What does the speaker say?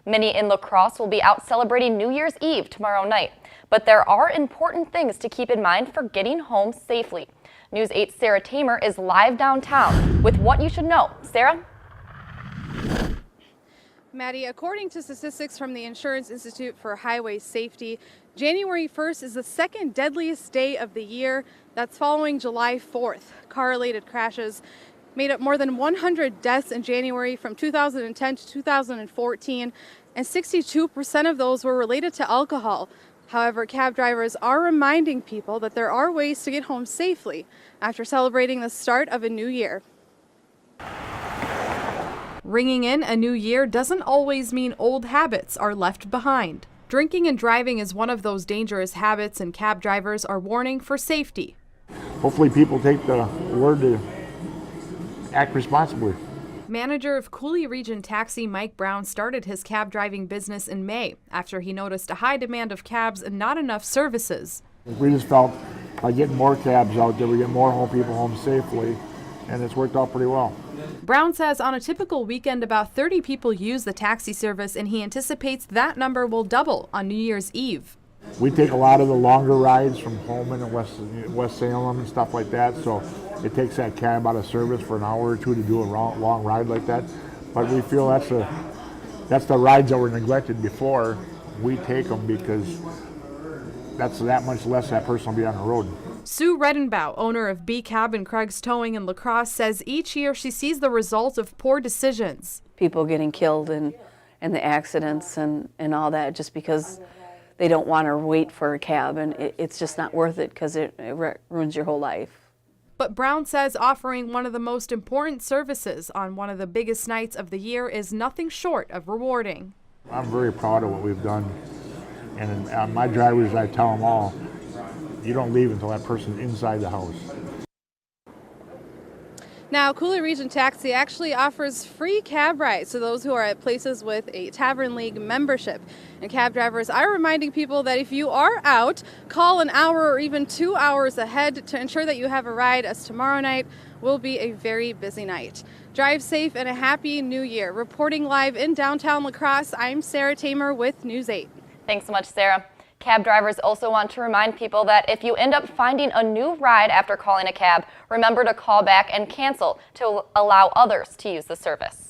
Many in La Crosse will be out celebrating New Year's Eve tomorrow night. But there are important things to keep in mind for getting home safely. News 8's Sarah Tamer is live downtown with what you should know. Sarah? Maddie, according to statistics from the Insurance Institute for Highway Safety, January 1st is the second deadliest day of the year. That's following July 4th. Car-related crashes made up more than 100 deaths in January from 2010 to 2014, and 62% of those were related to alcohol. However, cab drivers are reminding people that there are ways to get home safely after celebrating the start of a new year. Ringing in a new year doesn't always mean old habits are left behind. Drinking and driving is one of those dangerous habits, and cab drivers are warning for safety. Hopefully people take the word to act responsibly. Manager of Cooley Region Taxi Mike Brown started his cab driving business in May after he noticed a high demand of cabs and not enough services. We just felt by getting more cabs out there, we get more people home safely, and it's worked out pretty well. Brown says on a typical weekend, about 30 people use the taxi service, and he anticipates that number will double on New Year's Eve. We take a lot of the longer rides from Holman and West Salem and stuff like that, so it takes that cab out of service for an hour or two to do a long ride like that. But we feel that's the rides that were neglected before. We take them because that's that much less that person will be on the road. Sue Redenbaugh, owner of B Cab and Craig's Towing in La Crosse, says each year she sees the results of poor decisions. People getting killed in the accidents and all that just because they don't want to wait for a cab, and it's just not worth it because it ruins your whole life. But Brown says offering one of the most important services on one of the biggest nights of the year is nothing short of rewarding. I'm very proud of what we've done, and my drivers, I tell them all, you don't leave until that person's inside the house. Now, Cooley Region Taxi actually offers free cab rides to those who are at places with a Tavern League membership. And cab drivers are reminding people that if you are out, call an hour or even 2 hours ahead to ensure that you have a ride, as tomorrow night will be a very busy night. Drive safe and a happy new year. Reporting live in downtown La Crosse, I'm Sarah Tamer with News 8. Thanks so much, Sarah. Cab drivers also want to remind people that if you end up finding a new ride after calling a cab, remember to call back and cancel to allow others to use the service.